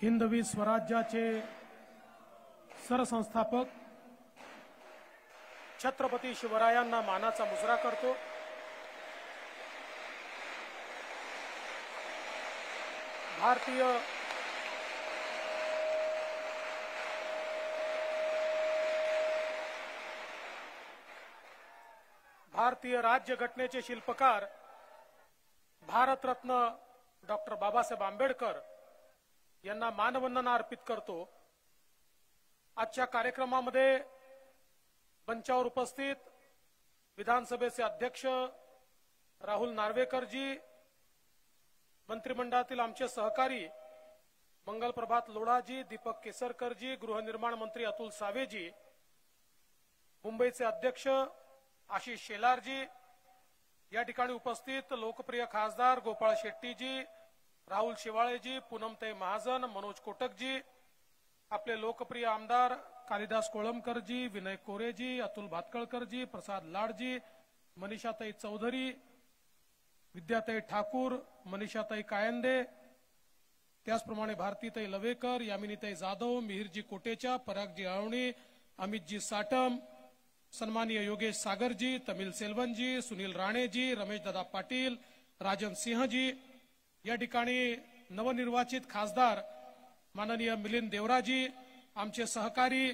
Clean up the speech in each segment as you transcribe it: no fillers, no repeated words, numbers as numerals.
हिंदवी स्वराज्याचे सरसंस्थापक छत्रपती शिवरायांना मानाचा मुजरा करतो। भारतीय राज्यघटनेचे शिल्पकार भारतरत्न डॉक्टर बाबासाहेब आंबेडकर यांना मानवंदना अर्पित करतो। आजच्या कार्यक्रमामध्ये मंचावर उपस्थित विधानसभेचे अध्यक्ष राहुल नार्वेकरजी, मंत्रिमंडळातील आमचे सहकारी मंगलप्रभात लोढाजी, दीपक केसरकरजी, गृहनिर्माण मंत्री अतुल सावेजी, मुंबईचे अध्यक्ष आशिष शेलारजी, या ठिकाणी उपस्थित लोकप्रिय खासदार गोपाळ शेट्टीजी, राहुल शिवाळेजी, पूनमताई महाजन, मनोज कोटकजी, आपले लोकप्रिय आमदार कालिदास कोळंबकरजी, विनय कोरेजी, अतुल भातकळकरजी, प्रसाद लाडजी, मनीषाताई चौधरी, विद्याताई ठाकूर, मनीषाताई कायंदे, त्याचप्रमाणे भारतीताई लवेकर, यामिनीताई जाधव, मिहिरजी कोटेचा, परागजी आळवणी, अमितजी साटम, सन्माननीय योगेश सागरजी, तमिल सेल्वनजी, सुनील राणेजी, रमेश दादा पाटील, राजन सिंहजी, या ठिकाणी नवनिर्वाचित खासदार माननीय मिलिंद देवराजी, आमचे सहकारी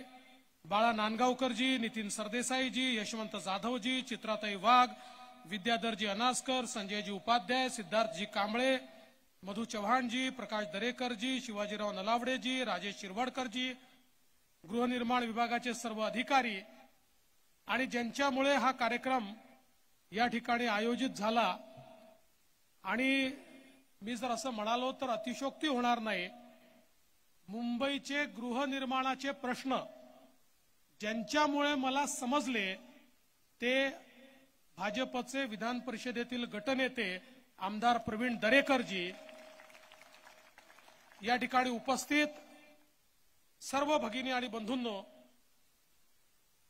बाळा नांदगावकरजी, नितीन सरदेसाईजी, यशवंत जाधवजी, चित्राताई वाघ, विद्याधरजी अनासकर, संजयजी उपाध्याय, सिद्धार्थजी कांबळे, मधु चव्हाणजी, प्रकाश दरेकरजी, शिवाजीराव नलावडेजी, राजेश शिरवाडकरजी, गृहनिर्माण विभागाचे सर्व अधिकारी आणि ज्यांच्यामुळे हा कार्यक्रम या ठिकाणी आयोजित झाला। आणि मी जर असं म्हणालो तर अतिशयोक्ती होणार नाही, मुंबईचे गृहनिर्माणाचे प्रश्न ज्यांच्यामुळे मला समजले ते भाजपचे विधान परिषदेतील गटनेते आमदार प्रवीण दरेकरजी, या ठिकाणी उपस्थित सर्व भगिनी आणि बंधूंनो,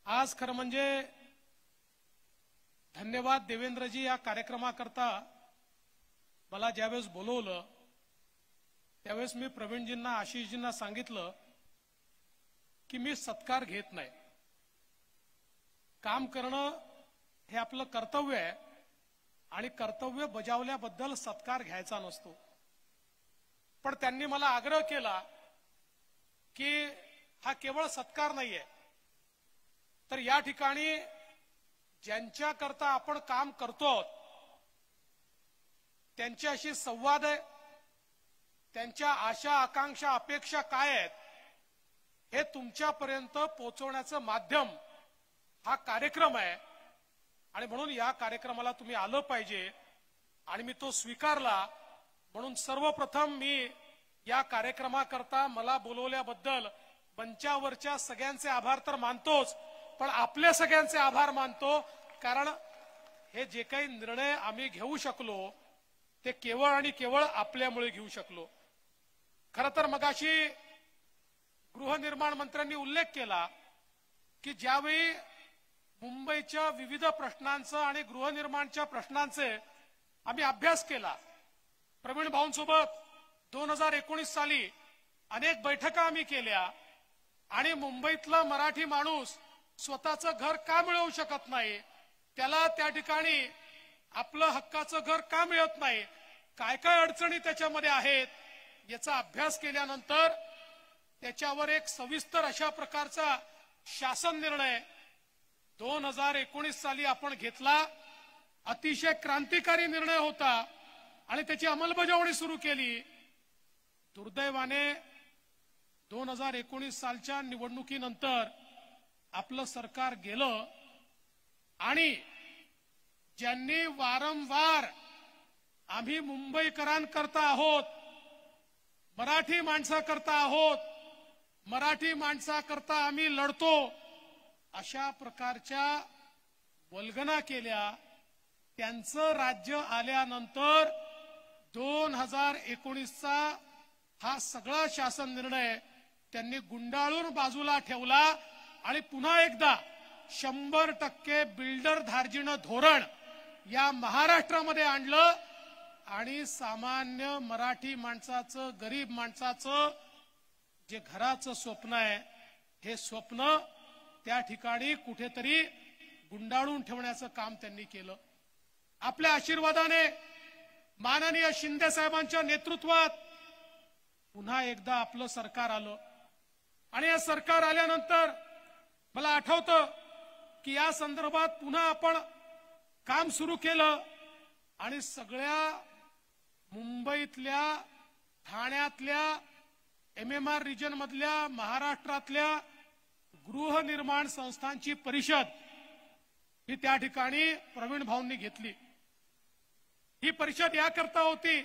आज खरं म्हणजे धन्यवाद देवेंद्रजी, या कार्यक्रमाकरता मला ज्यावेळेस बोलवलं त्यावेळेस मी प्रवीणजींना, आशिषजींना सांगितलं की मी सत्कार घेत नाही, काम करणं हे आपलं कर्तव्य आहे आणि कर्तव्य बजावल्याबद्दल सत्कार घ्यायचा नसतो। पण त्यांनी मला आग्रह केला की हा केवळ सत्कार नाहीये, तर या ठिकाणी ज्यांच्याकरता आपण काम करतो त्यांच्याशी संवाद आहे, त्यांच्या आशा आकांक्षा अपेक्षा काय आहेत हे तुमच्यापर्यंत पोहोचवण्याचं माध्यम हा कार्यक्रम आहे। आणि म्हणून या कार्यक्रमाला तुम्ही आलं पाहिजे आणि मी तो स्वीकारला। म्हणून सर्वप्रथम मी या कार्यक्रमाकरता मला बोलवल्याबद्दल मंचावरच्या सगळ्यांचे आभार तर मानतोच, पण आपल्या सगळ्यांचे आभार मानतो, कारण हे जे काही निर्णय आम्ही घेऊ शकलो ते केवळ आणि केवळ आपल्यामुळे घेऊ शकलो। खरं तर मगाशी गृहनिर्माण मंत्र्यांनी उल्लेख केला की ज्यावेळी मुंबईच्या विविध प्रश्नांचा आणि गृहनिर्माणच्या प्रश्नांचे आम्ही अभ्यास केला, प्रवीण भाऊंसोबत 2019 साली अनेक बैठका आम्ही केल्या आणि मुंबईतला मराठी माणूस स्वतःचं घर का मिळवू शकत नाही, त्याला त्या ठिकाणी आपलं हक्काचं घर का मिळत नाही, काय काय अडचणी त्याच्यामध्ये आहेत याचा अभ्यास केल्यानंतर त्याच्यावर एक सविस्तर अशा प्रकारचा शासन निर्णय 2019 साली आपण घेतला। अतिशय क्रांतिकारी निर्णय होता आणि त्याची अंमलबजावणी सुरू केली। दुर्दैवाने 2019 सालच्या निवडणुकीनंतर आपलं सरकार गेलं आणि ज्यांनी वारंवार आम्ही मुंबईकरांकरता आहोत, मराठी माणसाकरता आहोत, मराठी माणसाकरता आम्ही लढतो, अशा प्रकारच्या वल्गना केल्या, त्यांचं राज्य आल्यानंतर 2019चा हा सगळा शासन निर्णय त्यांनी गुंडाळून बाजूला ठेवला आणि पुन्हा एकदा 100% बिल्डर धार्जिण धोरण या महाराष्ट्रामध्ये आणलं आणि सामान्य मराठी माणसाचं, गरीब माणसाचं जे घराचं स्वप्न आहे हे स्वप्न त्या ठिकाणी कुठेतरी गुंडाळून ठेवण्याचं काम त्यांनी केलं. आपल्या आशीर्वादाने माननीय शिंदे साहेबांच्या नेतृत्वात पुन्हा एकदा आपलं सरकार आलं आणि हे सरकार आल्यानंतर मला आठवतं की या संदर्भात पुन्हा आपण काम सुरू केलं आणि सगळ्या मुंबईतल्या, ठाण्यातल्या, MMR रिजन मधल्या, महाराष्ट्रातल्या गृहनिर्माण संस्थांची परिषद ही त्या ठिकाणी प्रवीण भाऊंनी घेतली. ही परिषद याकरता होती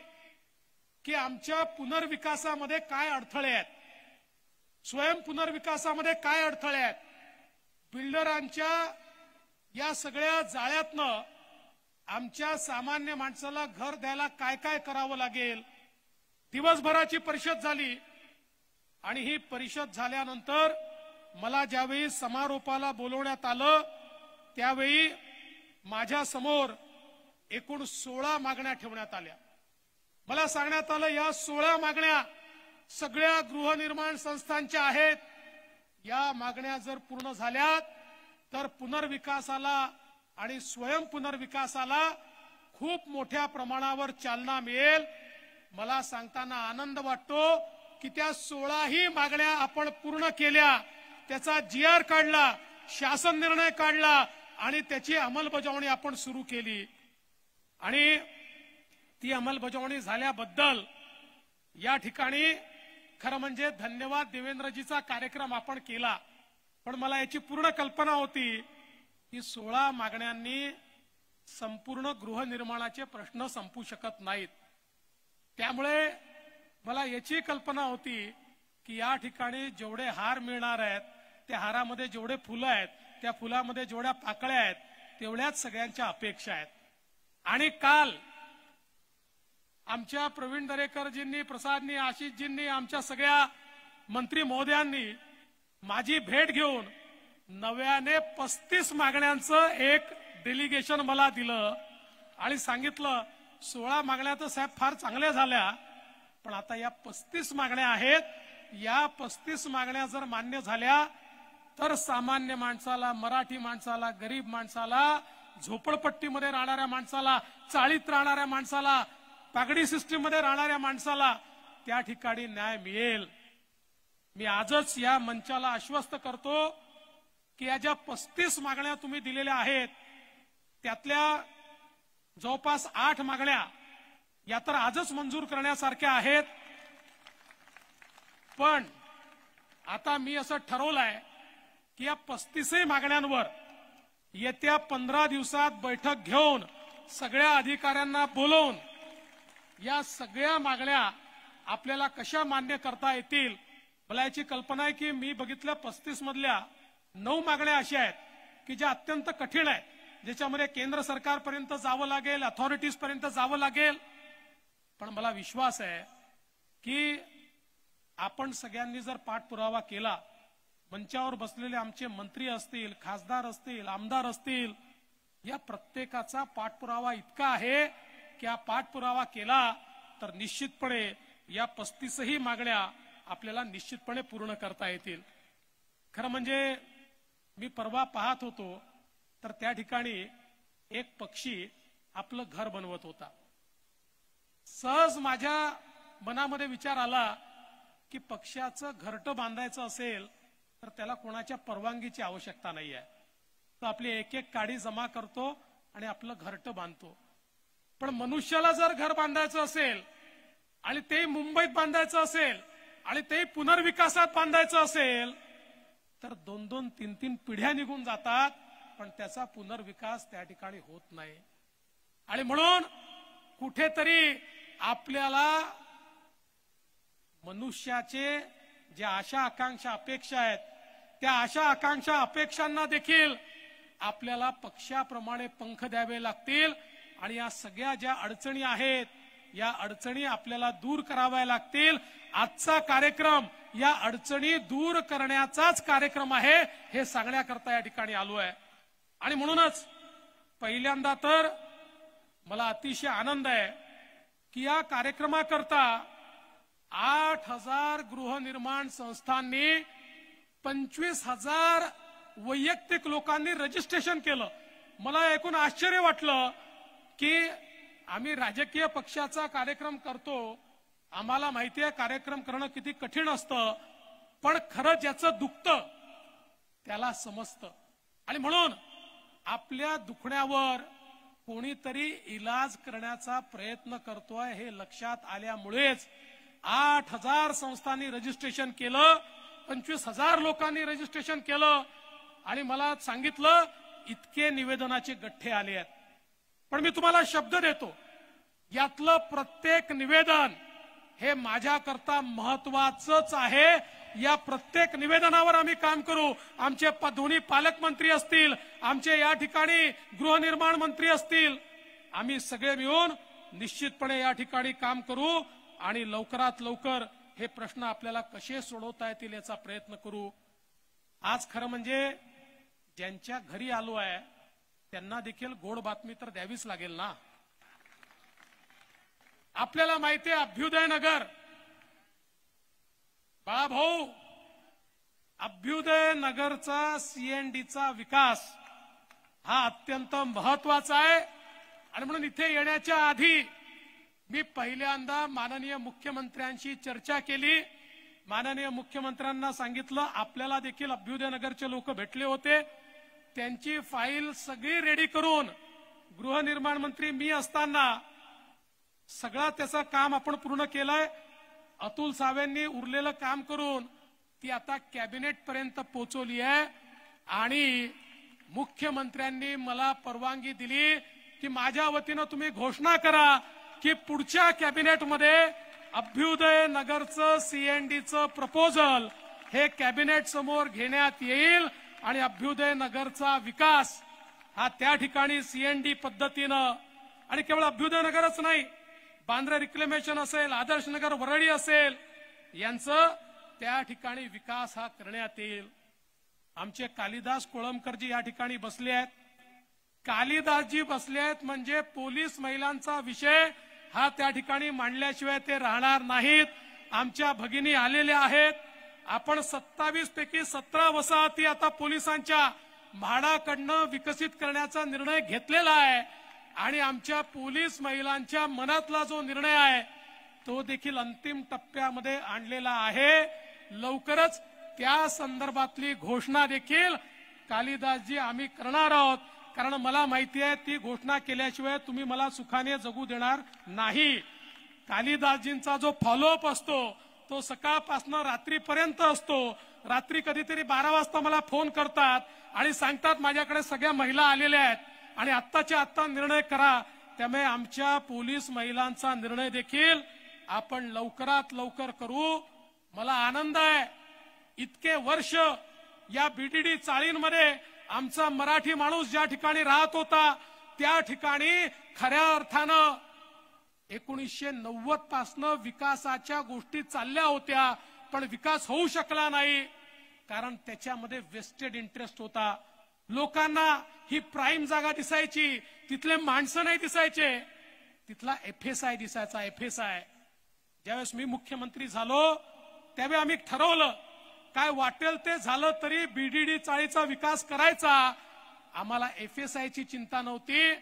की आमच्या पुनर्विकासामध्ये काय अडथळे आहेत, स्वयं पुनर्विकासामध्ये काय अडथळे आहेत, बिल्डरांच्या या सगळ्या जाळ्यातनं आमच्या सामान्य माणसाला घर द्यायला काय काय करावं लागेल. दिवसभराची परिषद झाली आणि ही परिषद झाल्यानंतर मला ज्यावेळी समारोपाला बोलवण्यात आलं त्यावेळी माझ्या समोर एकूण 16 मागण्या ठेवण्यात आल्या. मला सांगण्यात आलं या 16 मागण्या सगळ्या गृहनिर्माण संस्थांच्या आहेत. या मागण्या जर पूर्ण झाल्या तर पुनर्विकासाला आणि स्वयं पुनर्विकासाला खूप मोठ्या प्रमाणावर चालना मिळेल. मला सांगताना आनंद वाटतो की त्या 16ही मागण्या आपण पूर्ण केल्या, त्याचा GR काढला, शासन निर्णय काढला आणि त्याची अंमलबजावणी आपण सुरू केली. आणि ती अंमलबजावणी झाल्याबद्दल या ठिकाणी खरं म्हणजे धन्यवाद देवेंद्रजीचा कार्यक्रम आपण केला. पण मला याची पूर्ण कल्पना होती की 16 मागण्यांनी संपूर्ण गृहनिर्माणाचे प्रश्न संपू शकत नाहीत. त्यामुळे मला याची कल्पना होती की या ठिकाणी जेवढे हार मिळणार आहेत, त्या हारामध्ये जेवढे फुलं आहेत, त्या फुलामध्ये जेवढ्या पाकळ्या आहेत, तेवढ्याच सगळ्यांच्या अपेक्षा आहेत. आणि काल आमच्या प्रवीण दरेकरजींनी, प्रसादनी, आशिषजींनी, आमच्या सगळ्या मंत्री महोदयांनी माझी भेट घेऊन नव्याने 35 मागण्यांचं एक डेलिगेशन मला दिलं आणि सांगितलं 16 मागण्या तर साहेब फार चांगल्या झाल्या, पण आता या 35 मागण्या आहेत. या 35 मागण्या जर मान्य झाल्या तर सामान्य माणसाला, मराठी माणसाला, गरीब माणसाला, झोपडपट्टीमध्ये राहणाऱ्या माणसाला, चाळीत राहणाऱ्या माणसाला, पागडी सिस्टीम मध्ये राहणाऱ्या माणसाला त्या ठिकाणी न्याय मिळेल. मी आजच या मंचाला आश्वस्त करतो की या ज्या 35 मागण्या तुम्ही दिलेल्या आहेत त्यातल्या जवळपास 8 मागण्या या तर आजच मंजूर करण्यासारख्या आहेत. पण आता मी असं ठरवलंय की या 35 मागण्यांवर येत्या 15 दिवसात बैठक घेऊन सगळ्या अधिकाऱ्यांना बोलवून या सगळ्या मागण्या आपल्याला कशा मान्य करता येतील. मला याची कल्पना आहे की मी बघितल्या 35 मधल्या 9 मागण्या अशा आहेत की ज्या अत्यंत कठीण आहेत, ज्याच्यामध्ये केंद्र सरकारपर्यंत जावं लागेल, अथॉरिटीज पर्यंत जावं लागेल. पण मला विश्वास आहे की आपण सगळ्यांनी जर पाठपुरावा केला, मंचावर बसलेले आमचे मंत्री असतील, खासदार असतील, आमदार असतील, या प्रत्येकाचा पाठपुरावा इतका आहे की हा पाठपुरावा केला तर निश्चितपणे या 35ही मागण्या आपल्याला निश्चितपणे पूर्ण करता येतील. खरं म्हणजे मी परवा पाहत होतो तर त्या ठिकाणी एक पक्षी आपलं घर बनवत होता. सहज माझ्या मनामध्ये विचार आला की पक्ष्याचं घरटं बांधायचं असेल तर त्याला कोणाच्या परवानगीची आवश्यकता नाहीये. तो आपली एक एक काडी जमा करतो आणि आपलं घरटं बांधतो. पण मनुष्याला जर घर बांधायचं असेल आणि ते मुंबईत बांधायचं असेल आणि ते पुनर्विकासात बांधायचं असेल तर 2-2, 3-3 पिढ्या निघून जातात, पण त्याचा पुनर्विकास त्या ठिकाणी होत नाही. आणि म्हणून कुठेतरी आपल्याला मनुष्याचे ज्या आशा आकांक्षा अपेक्षा आहेत त्या आशा आकांक्षा अपेक्षांना देखील आपल्याला पक्षाप्रमाणे पंख द्यावे लागतील. आणि या सगळ्या ज्या अडचणी आहेत या अडचणी आपल्याला दूर कराव्या लागतील. आजचा कार्यक्रम या अडचणी दूर करण्याचाच कार्यक्रम आहे हे सांगण्याकरता या ठिकाणी आलो आहे. आणि म्हणूनच पहिल्यांदा तर मला अतिशय आनंद आहे की या कार्यक्रमाकरता 8,000 गृहनिर्माण संस्थांनी 25,000 वैयक्तिक लोकांनी रजिस्ट्रेशन केलं. मला ऐकून आश्चर्य वाटलं की आम्ही राजकीय पक्षाचा कार्यक्रम करतो, आम्हाला माहिती आहे कार्यक्रम करणं किती कठीण असतं, पण खरं ज्याचं दुखतं त्याला समजतं. आणि म्हणून आपल्या दुखण्यावर कोणीतरी इलाज करण्याचा प्रयत्न करतोय हे लक्षात आल्यामुळेच 8,000 संस्थांनी रजिस्ट्रेशन केलं, 25,000 लोकांनी रजिस्ट्रेशन केलं आणि मला सांगितलं इतके निवेदनाचे गठ्ठे आले आहेत. पण मी तुम्हाला शब्द देतो, यातलं प्रत्येक निवेदन हे माझ्याकरता महत्वाचंच आहे. या प्रत्येक निवेदनावर आम्ही काम करू. आमचे दोन्ही पालकमंत्री असतील, आमचे या ठिकाणी गृहनिर्माण मंत्री असतील, आम्ही सगळे मिळून निश्चितपणे या ठिकाणी काम करू आणि लवकरात लवकर हे प्रश्न आपल्याला कसे सोडवता येतील याचा प्रयत्न करू. आज खरं म्हणजे ज्यांच्या घरी आलो आहे त्यांना देखील गोड बातमी तर द्यावीच लागेल ना. आपल्याला माहिती आहे अभ्युदय नगर, बाळाभाऊ, अभ्युदय नगरचा सीएनडीचा विकास हा अत्यंत महत्वाचा आहे. आणि म्हणून इथे येण्याच्या आधी मी पहिल्यांदा माननीय मुख्यमंत्र्यांशी चर्चा केली. माननीय मुख्यमंत्र्यांना सांगितलं आपल्याला देखील अभ्युदय नगरचे लोक भेटले होते, त्यांची फाईल सगळी रेडी करून गृहनिर्माण मंत्री मी असताना सगळं त्याचं काम आपण पूर्ण केलंय. अतुल सावेंनी उरलेलं काम करून ती आता कॅबिनेट पर्यंत पोहोचवली आहे आणि मुख्यमंत्र्यांनी मला परवानगी दिली की माझ्या वतीनं तुम्ही घोषणा करा की पुढच्या कॅबिनेटमध्ये अभ्युदय नगरचं सीएनडीचं प्रपोजल हे कॅबिनेट समोर घेण्यात येईल आणि अभ्युदय नगरचा विकास हा त्या ठिकाणी सीएनडी पद्धतीनं, आणि केवळ अभ्युदय नगरच नाही, बांद्रा रिक्लेमेशन असेल, आदर्श नगर वरळी असेल, यांचं त्या ठिकाणी विकास हा करण्यात येईल. आमचे कालिदास कोळंबकरजी या ठिकाणी बसले आहेत. कालिदासजी बसले आहेत म्हणजे पोलीस महिलांचा विषय हा त्या ठिकाणी मांडल्याशिवाय ते राहणार नाहीत. आमच्या भगिनी आलेल्या आहेत. आपण 27 पैकी 17 वसाहती आता पोलिसांच्या म्हाडाकडनं विकसित करण्याचा निर्णय घेतलेला आहे आणि आमच्या पोलीस महिलांच्या मनातला जो निर्णय आहे तो देखील अंतिम टप्प्यामध्ये आणलेला आहे. लवकरच त्या संदर्भातली घोषणा देखील कालिदासजी आम्ही करणार आहोत, कारण मला माहिती आहे ती घोषणा केल्याशिवाय तुम्ही मला सुखाने जगू देणार नाही. कालिदासजींचा जो फॉलोअप असतो तो सकाळपासून रात्रीपर्यंत असतो. रात्री कधीतरी 12 वाजता मला फोन करतात आणि सांगतात माझ्याकडे सगळ्या महिला आलेल्या आहेत आणि आत्ताच्या आत्ता निर्णय करा. त्यामुळे आमच्या पोलीस महिलांचा निर्णय देखील आपण लवकरात लवकर करू. मला आनंद आहे इतके वर्ष या बीडीडी चाळींमध्ये आमचा मराठी माणूस ज्या ठिकाणी राहत होता त्या ठिकाणी खऱ्या अर्थानं 1990 पासनं विकासाच्या गोष्टी चालल्या होत्या, पण विकास होऊ शकला नाही कारण त्याच्यामध्ये वेस्टेड इंटरेस्ट होता. लोकांना ही प्राईम जागा दिसायची, तिथले माणसं नाही दिसायचे, तिथला एफएसआय दिसायचा. एफएसआय ज्यावेळेस मी मुख्यमंत्री झालो त्यावेळी आम्ही ठरवलं काय वाटेल ते झालं तरी बीडीडी चाळीचा विकास करायचा. आम्हाला एफएसआयची चिंता नव्हती,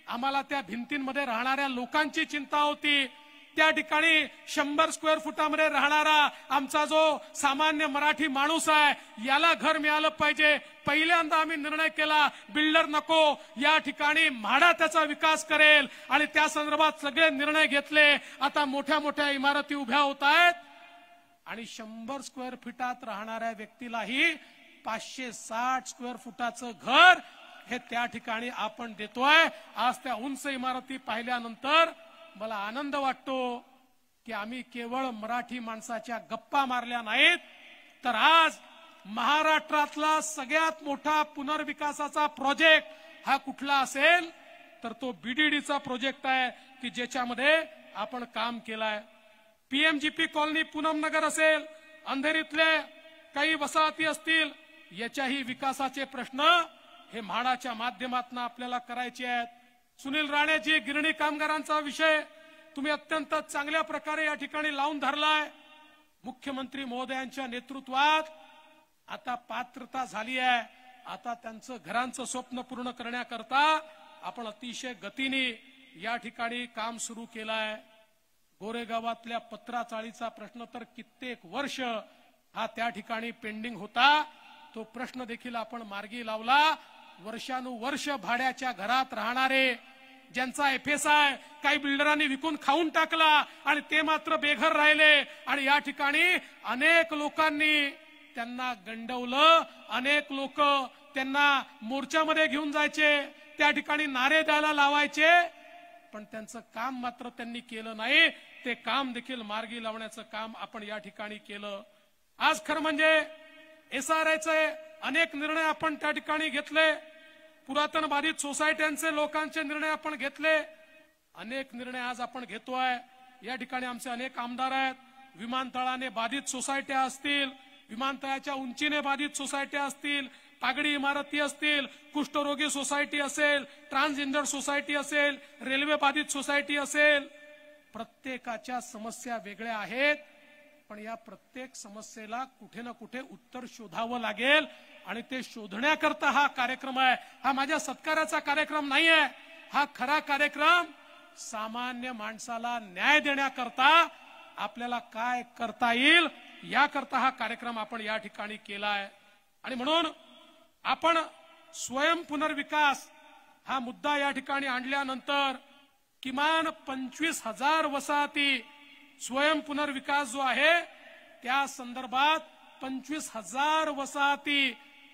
आम्हाला त्या भिंतींमध्ये राहणाऱ्या लोकांची चिंता होती. त्या ठिकाणी 100 स्क्वेअर फुटामध्ये राहणारा आमचा जो सामान्य मराठी माणूस आहे याला घर मिळालं पाहिजे. पहिल्यांदा आम्ही निर्णय केला बिल्डर नको, या ठिकाणी म्हाडा त्याचा विकास करेल आणि त्या संदर्भात सगळे निर्णय घेतले. आता मोठ्या मोठ्या इमारती उभ्या होत आहेत आणि 100 स्क्वेअर फुटात राहणाऱ्या व्यक्तीलाही 560 स्क्वेअर फुटाचं घर हे त्या ठिकाणी आपण देतोय. आज त्या उंच इमारती पाहिल्यानंतर मला आनंद वाटतो की आम्ही केवळ मराठी माणसाच्या गप्पा मारल्या नाहीत, तर आज महाराष्ट्रातला सगळ्यात मोठा पुनर्विकासाचा प्रोजेक्ट हा कुठला असेल तर तो बीडीडीचा प्रोजेक्ट आहे की ज्याच्यामध्ये आपण काम केलंय. पीएमजीपी कॉलनी पूनम नगर असेल, अंधेरीतले काही वसाहती असतील, याच्याही विकासाचे प्रश्न हे म्हाडाच्या माध्यमातून आपल्याला करायचे आहेत. सुनील राणेजी गिरणी कामगारांचा विषय तुम्ही अत्यंत चांगल्या प्रकारे या ठिकाणी लावून धरलाय. मुख्यमंत्री महोदयांच्या नेतृत्वात आता पात्रता झाली आहे। आता त्यांचं घरांचं स्वप्न पूर्ण करण्याकरता आपण अतिशय गतीने या ठिकाणी काम सुरू केलं आहे। गोरेगावातल्या पत्राचाळीचा प्रश्न तर कित्येक वर्ष हा त्या ठिकाणी पेंडिंग होता, तो प्रश्न देखील आपण मार्गी लावला। वर्षानुवर्ष भाड्याच्या घरात राहणारे ज्यांचा एफएसआय काही बिल्डरांनी विकून खाऊन टाकला आणि ते मात्र बेघर राहिले आणि या ठिकाणी अनेक लोकांनी त्यांना गंडवलं, अनेक लोक त्यांना मोर्चामध्ये घेऊन जायचे, त्या ठिकाणी नारे द्यायला लावायचे, पण त्यांचं काम मात्र त्यांनी केलं नाही। ते काम देखील मार्गी लावण्याचं काम आपण या ठिकाणी केलं। आज खरं म्हणजे एसआरआयचे अनेक निर्णय आपण त्या ठिकाणी घेतले, पुरातन बाधित सोसायट्यांचे लोकांचे निर्णय आपण घेतले, अनेक निर्णय आज आपण घेतोय। या ठिकाणी आमचे अनेक आमदार आहेत, विमानतळाने बाधित सोसायट्या असतील, विमानतळाच्या उंचीने बाधित सोसायट्या असतील, पागडी इमारती असतील, कुष्ठरोगी सोसायटी असेल, ट्रान्सजेंडर सोसायटी असेल, रेल्वे बाधित सोसायटी असेल, प्रत्येकाच्या समस्या वेगळ्या आहेत, पण या प्रत्येक समस्येला कुठे ना कुठे उत्तर शोधावं लागेल आणि ते शोधण्याकरता हा कार्यक्रम आहे। हा माझ्या सत्काराचा कार्यक्रम नाही आहे, हा खरा कार्यक्रम सामान्य माणसाला न्याय देण्याकरता आपल्याला काय करता येईल याकरता हा कार्यक्रम आपण या ठिकाणी केला आहे। आणि म्हणून आपण स्वयं पुनर्विकास हा मुद्दा या ठिकाणी आणल्यानंतर किमान 25,000 वसाहती स्वयं पुनर्विकास जो आहे त्या संदर्भात 25,000 वसाहती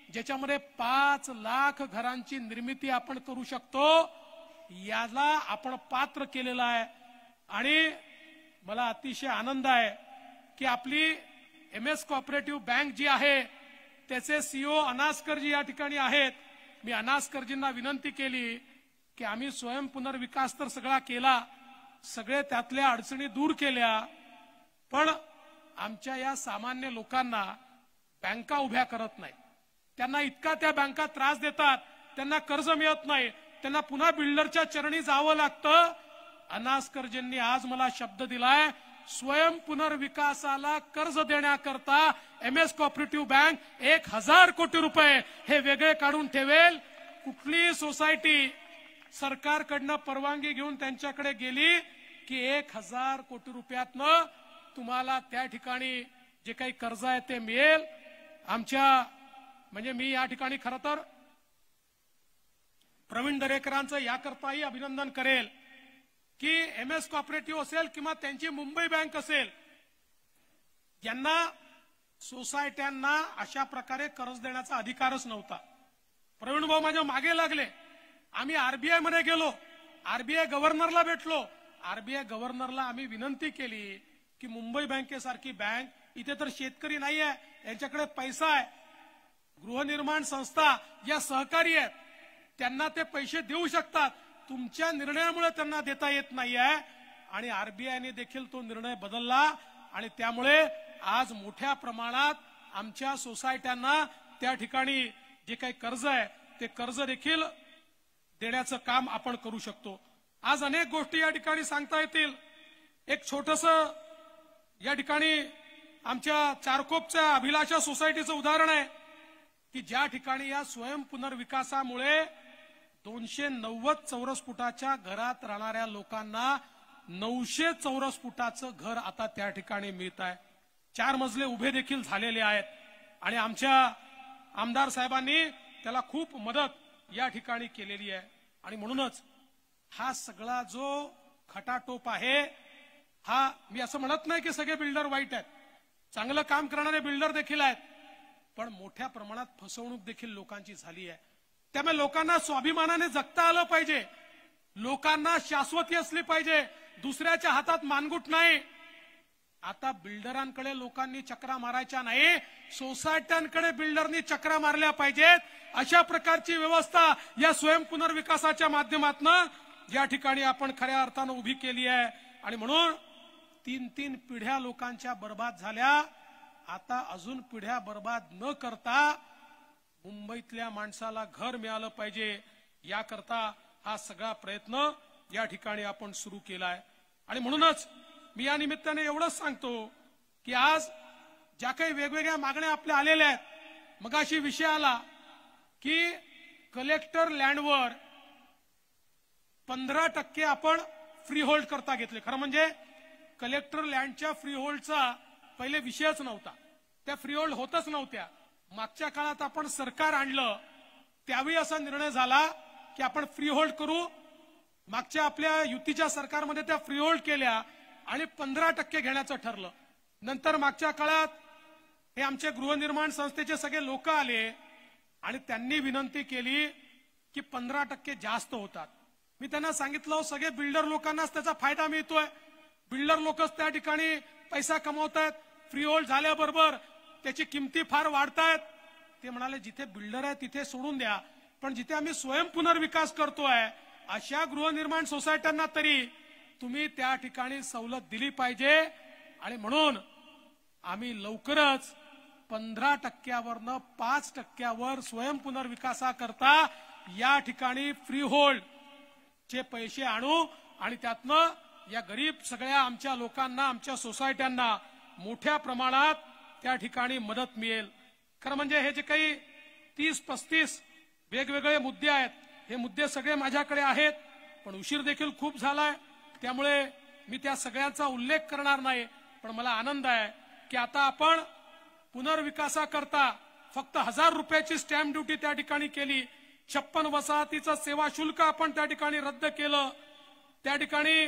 ज्याच्यामध्ये 5 लाख घरांची निर्मिती आपण करू शकतो, याला आपण पात्र केलेला आहे। आणि मला अतिशय आनंद आहे की आपली एमएस कोऑपरेटिव्ह बँक जी आहे त्याचे सीईओ अनास्करजी या ठिकाणी आहेत। मी अनास्करजींना विनंती केली की आम्ही स्वयं पुनर्विकास तर सगळा केला, सगळे त्यातल्या अडचणी दूर केल्या, पण आमच्या या सामान्य लोकांना बँका उभ्या करत नाही, त्यांना इतका त्या बँका त्रास देतात, त्यांना कर्ज मिळत नाही, त्यांना पुन्हा बिल्डरच्या चरणी जावं लागतं। अनास्करजींनी आज मला शब्द दिलाय, स्वयं पुनर्विकासाला कर्ज देण्याकरता एमएस कोऑपरेटिव्ह बँक 1,000 कोटी रुपये हे वेगळे काढून ठेवेल। कुठली सोसायटी सरकारकडनं परवानगी घेऊन त्यांच्याकडे गेली की 1,000 कोटी रुपयातनं तुम्हाला त्या ठिकाणी जे काही कर्ज आहे ते मिळेल। आमच्या म्हणजे मी या ठिकाणी खरं तर प्रवीण दरेकरांचं याकरताही अभिनंदन करेल की एमएस कोऑपरेटिव्ह असेल किंवा त्यांची मुंबई बँक असेल, यांना सोसायट्यांना अशा प्रकारे कर्ज देण्याचा अधिकारच नव्हता। प्रवीण भाऊ माझ्या मागे लागले, आम्ही आरबीआय मध्ये गेलो, आरबीआय गव्हर्नरला भेटलो, आरबीआय गव्हर्नरला आम्ही विनंती केली की मुंबई बँकेसारखी बँक, इथे तर शेतकरी नाही आहे, यांच्याकडे पैसा आहे, गृहनिर्माण संस्था या सहकारी आहेत, त्यांना ते पैसे देऊ शकतात, तुमच्या निर्णयामुळे त्यांना देता येत नाहीये। आणि आरबीआयने देखील तो निर्णय बदलला आणि त्यामुळे आज मोठ्या प्रमाणात आमच्या सोसायट्यांना त्या ठिकाणी जे काही कर्ज आहे ते कर्ज देखील देण्याचं काम आपण करू शकतो। आज अनेक गोष्टी या ठिकाणी सांगता येतील। एक छोटंसं या ठिकाणी आमच्या चारकोपच्या अभिलाषा सोसायटीचं उदाहरण आहे की ज्या ठिकाणी या स्वयं पुनर्विकासामुळे 290 चौरस फुटाच्या घरात राहणाऱ्या लोकांना 900 चौरस फुटाचं घर आता त्या ठिकाणी मिळत आहे। 4 मजले उभे देखील झालेले आहेत आणि आमच्या आमदार साहेबांनी त्याला खूप मदत या ठिकाणी केलेली आहे। आणि म्हणूनच हा सगळा जो खटाटोप आहे, हा मी असं म्हणत नाही की सगळे बिल्डर वाईट आहेत, चांगलं काम करणारे बिल्डर देखील आहेत, पण मोठ्या प्रमाणात फसवणूक देखील लोकांची झाली आहे। त्यामुळे लोकांना स्वाभिमानाने जगता आलं पाहिजे, लोकांना शाश्वती असली पाहिजे, दुसऱ्याच्या हातात मानगुट नाही। आता बिल्डरांकडे लोकांनी चक्रा मारायच्या नाही, सोसायट्यांकडे बिल्डरनी चक्रा मारल्या पाहिजेत। अशा प्रकारची व्यवस्था या स्वयं पुनर्विकासाच्या माध्यमातून या ठिकाणी आपण खऱ्या अर्थानं उभी केली आहे। आणि म्हणून 3 पिढ्या लोकांच्या बर्बाद झाल्या, आता अजून पिढ्या बर्बाद न करता मुंबईतल्या माणसाला घर मिळालं पाहिजे याकरता हा सगळा प्रयत्न या ठिकाणी आपण सुरू केलाय। आणि म्हणूनच मी या निमित्ताने एवढंच सांगतो की आज ज्या काही वेगवेगळ्या मागण्या आपल्या आलेल्या आहेत, मगाशी विषय आला की कलेक्टर लँडवर 15% आपण फ्री होल्ड करता घेतले. खरं म्हणजे कलेक्टर लँडच्या फ्री होल्डचा पहिले विषयच नव्हता, त्या फ्री होल्ड होतच नव्हत्या. मागच्या काळात आपण सरकार आणलं त्यावेळी असा निर्णय झाला की आपण फ्री होल्ड करू. मागच्या आपल्या युतीच्या सरकारमध्ये त्या फ्री होल्ड केल्या आणि 15% घेण्याचं ठरलं. नंतर मागच्या काळात हे आमचे गृहनिर्माण संस्थेचे सगळे लोक आले आणि त्यांनी विनंती केली की 15% जास्त होतात. मी त्यांना सांगितलं सगळे बिल्डर लोकांनाच त्याचा फायदा मिळतोय, बिल्डर लोकच त्या ठिकाणी पैसा कमवतायत, फ्री होल्ड झाल्याबरोबर त्याची किमती फार वाढतायत. ते म्हणाले जिथे बिल्डर आहे तिथे सोडून द्या, पण जिथे आम्ही स्वयं पुनर्विकास करतोय अशा गृहनिर्माण सोसायट्यांना तरी तुम्ही त्या ठिकाणी सवलत दिली पाहिजे. आणि म्हणून आम्ही लवकरच 15%वरनं 5%वर स्वयं पुनर्विकासाकरता या ठिकाणी फ्री होल्ड चे पैसे आणू आणि त्यातनं या गरीब सगळ्या आमच्या लोकांना, आमच्या सोसायट्यांना मोठ्या प्रमाणात त्या ठिकाणी मदत मिळेल. खरं म्हणजे हे जे काही 30-35 वेगवेगळे मुद्दे आहेत, हे मुद्दे सगळे माझ्याकडे आहेत, पण उशीर देखील खूप झालाय, त्यामुळे मी त्या सगळ्यांचा उल्लेख करणार नाही. पण मला आनंद आहे की आता आपण पुनर्विकासाकरता फक्त 1000 रुपयाची स्टॅम्प ड्युटी त्या ठिकाणी केली. 56 वसाहतीचं सेवा शुल्क आपण त्या ठिकाणी रद्द केलं. त्या ठिकाणी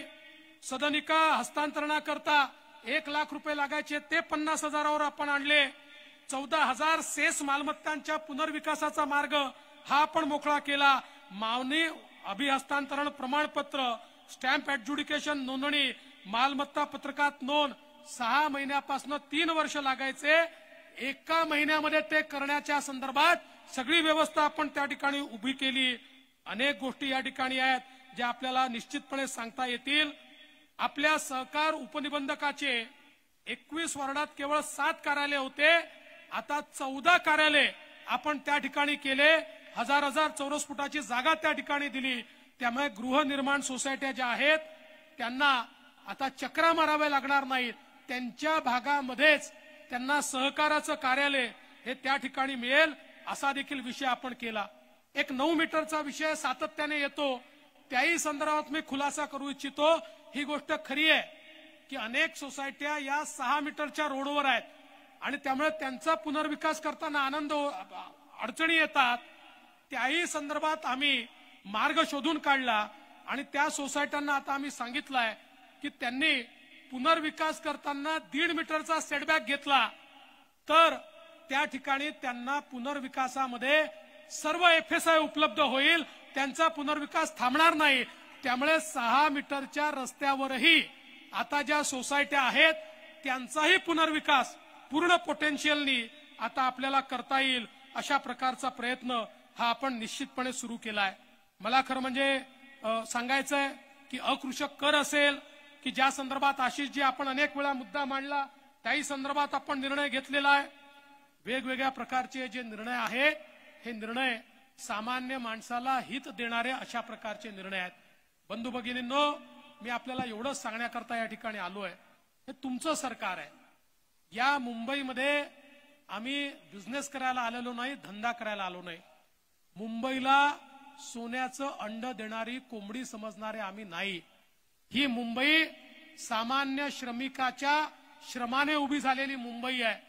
सदनिका हस्तांतरणाकरता 1 लाख रुपये लागायचे ते 50,000वर आपण आणले. 14,000 सेस मालमत्तांच्या पुनर्विकासाचा मार्ग हा आपण मोकळा केला. मावनी अभिहस्तांतरण प्रमाणपत्र, स्टॅम्प ऍडज्युडिकेशन नोंदणी, मालमत्ता पत्रकात नोंद 6 महिन्यापासून 3 वर्ष लागायचे, 1 महिन्यामध्ये ते करण्याच्या संदर्भात सगळी व्यवस्था आपण त्या ठिकाणी उभी केली. अनेक गोष्टी या ठिकाणी आहेत ज्या आपल्याला निश्चितपणे सांगता येतील. आपल्या सहकार उपनिबंधकाचे 21 वॉर्डात केवळ 7 कार्यालय होते, आता 14 कार्यालय आपण त्या ठिकाणी केले. 1000 चौरस फुटाची जागा त्या ठिकाणी दिली. त्यामुळे गृहनिर्माण सोसायट्या ज्या आहेत त्यांना आता चक्रा माराव्या लागणार नाहीत. त्यांच्या भागामध्येच त्यांना सहकाराचं कार्यालय हे त्या ठिकाणी मिळेल असा देखील विषय आपण केला. एक 9 मीटरचा विषय सातत्याने येतो, त्याही संदर्भात मी खुलासा करू इच्छितो. ही गोष्ट खरी आहे की अनेक सोसायट्या या 6 मीटरच्या रोडवर आहेत आणि त्यामुळे त्यांचा पुनर्विकास करताना अडचणी येतात. त्याही संदर्भात आम्ही मार्ग शोधून काढला आणि त्या सोसायट्यांना आता आम्ही सांगितलंय की त्यांनी पुनर्विकास करताना 1.5 मीटरचा सेटबॅक घेतला तर त्या ठिकाणी त्यांना पुनर्विकासामध्ये सर्व FSI उपलब्ध होईल, त्यांचा पुनर्विकास थांबणार नाही. त्यामुळे 6 मीटरच्या रस्त्यावरही आता ज्या सोसायट्या आहेत त्यांचाही पुनर्विकास पूर्ण पोटेन्शियलनी आता आपल्याला करता येईल अशा प्रकारचा प्रयत्न हा आपण निश्चितपणे सुरू केलाय. मला खरं म्हणजे सांगायचंय की अकृषक कर असेल की ज्या संदर्भात आशिषजी आपण अनेक वेळा मुद्दा मांडला, त्याही संदर्भात आपण निर्णय घेतलेला आहे. वेगवेगळ्या प्रकारचे जे निर्णय आहेत हे निर्णय सामान्य माणसाला हित देणारे अशा प्रकारचे निर्णय आहेत. बंधू भगिनींनो, मी आपल्याला एवढंच सांगण्याकरता या ठिकाणी आलोय, हे तुमचं सरकार आहे. या मुंबईमध्ये आम्ही बिझनेस करायला आलेलो नाही, धंदा करायला आलो नाही. मुंबईला सोन्याचं अंड देणारी कोंबडी समजणारे आम्ही नाही. ही मुंबई सामान्य श्रमिकाच्या श्रमाने उभी झालेली मुंबई आहे.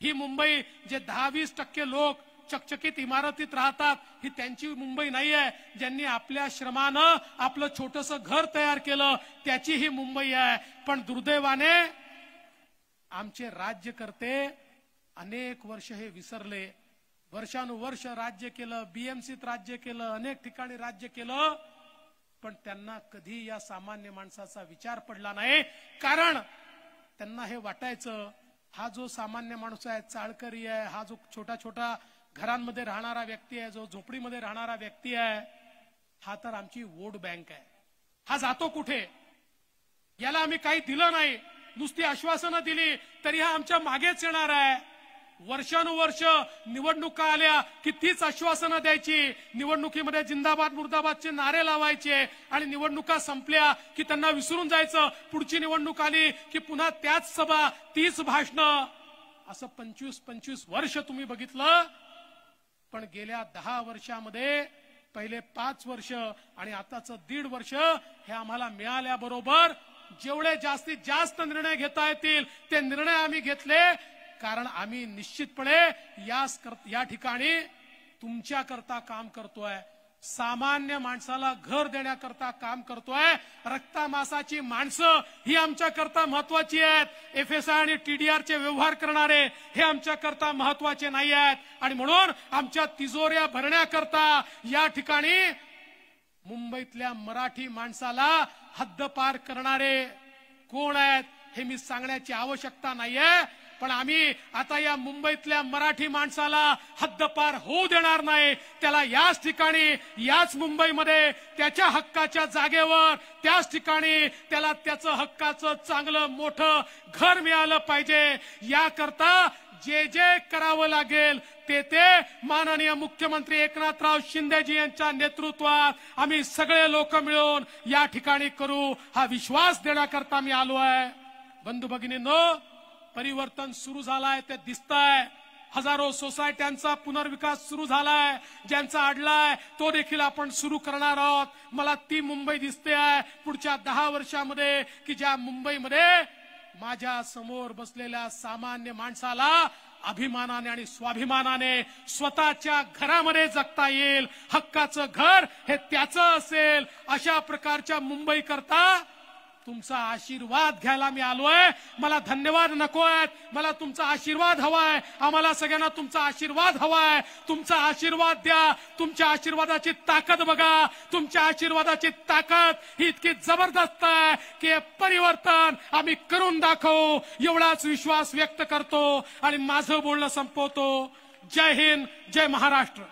ही मुंबई जे 10-20% लोक चकचकीत इमारतीत राहतात ही त्यांची मुंबई नाही आहे. ज्यांनी आपल्या श्रमानं आपलं छोटंसं घर तयार केलं त्याची ही मुंबई आहे. पण दुर्दैवाने आमचे राज्यकर्ते अनेक वर्ष हे विसरले. वर्षानुवर्ष राज्य केलं, BMCत राज्य केलं, अनेक ठिकाणी राज्य केलं, पण त्यांना कधी या सामान्य माणसाचा विचार पडला नाही. कारण त्यांना हे वाटायचं हा जो सामान्य माणूस आहे, चाळकरी आहे, हा जो छोटा छोटा घरांमध्ये राहणारा व्यक्ती आहे, जो झोपडीमध्ये राहणारा व्यक्ती आहे, हा तर आमची वोट बँक आहे. हा जातो कुठे? याला आम्ही काही दिलं नाही, नुसती आश्वासनं दिली तरी हा आमच्या मागेच येणार आहे. वर्षानुवर्ष निवडणुका आल्या की तीच आश्वासनं द्यायची, निवडणुकीमध्ये जिंदाबाद मुर्दाबादचे नारे लावायचे आणि निवडणुका संपल्या की त्यांना विसरून जायचं. पुढची निवडणूक आली की पुन्हा त्याच सभा, तीच भाषणं. असं 25 वर्ष तुम्ही बघितलं. पण गेल्या 10 वर्षामध्ये पहिले 5 वर्ष आणि आताचं 1.5 वर्ष हे आम्हाला मिळाल्याबरोबर जेवढे जास्तीत जास्त निर्णय घेता येतील ते निर्णय आम्ही घेतले. कारण आम्ही निश्चितपणे या ठिकाणी तुमच्याकरता काम करतोय, सामान्य माणसाला घर देण्याकरता काम करतोय. रक्तामासाची माणसं ही आमच्याकरता महत्वाची आहेत. FSI आणि TDRचे व्यवहार करणारे हे आमच्याकरता महत्वाचे नाही आहेत. आणि म्हणून आमच्या तिजोऱ्या भरण्याकरता या ठिकाणी मुंबईतल्या मराठी माणसाला हद्दपार करणारे कोण आहेत हे मी सांगण्याची आवश्यकता नाहीये. पण आम्ही आता या मुंबईतल्या मराठी माणसाला हद्दपार होऊ देणार नाही. त्याला याच ठिकाणी, याच मुंबईमध्ये त्याच्या हक्काच्या जागेवर, त्याच ठिकाणी त्याला त्याचं हक्काचं चांगलं मोठं घर मिळालं पाहिजे. याकरता जे जे करावं लागेल ते माननीय मुख्यमंत्री एकनाथराव शिंदेजी यांच्या नेतृत्वात आम्ही सगळे लोक मिळून या ठिकाणी करू, हा विश्वास देण्याकरता मी आलो आहे. बंधू भगिनींनो, परिवर्तन सुरू झालंय ते दिसतंय. हजारो सोसायट्यांचा पुनर्विकास सुरू झालाय. ज्यांचा अडलाय तो देखील आपण सुरू करणार आहोत. मला ती मुंबई दिसते आहे पुढच्या 10 वर्षामध्ये की ज्या मुंबईमध्ये माझ्या समोर बसलेल्या सामान्य माणसाला अभिमानाने आणि स्वाभिमानाने स्वतःच्या घरामध्ये जगता येईल. हक्काचं घर हे त्याचं असेल. अशा प्रकारच्या मुंबई करता तुमचा आशीर्वाद घ्यायला मी आलोय. मला धन्यवाद नकोय, मला तुमचा आशीर्वाद हवाय. आम्हाला सगळ्यांना तुमचा आशीर्वाद हवाय. तुमचा आशीर्वाद द्या. तुमच्या आशीर्वादाची ताकद बघा. तुमच्या आशीर्वादाची ताकद ही इतकी जबरदस्त आहे की परिवर्तन आम्ही करून दाखवू, एवढाच विश्वास व्यक्त करतो आणि माझं बोलणं संपवतो. जय हिंद, जय महाराष्ट्र.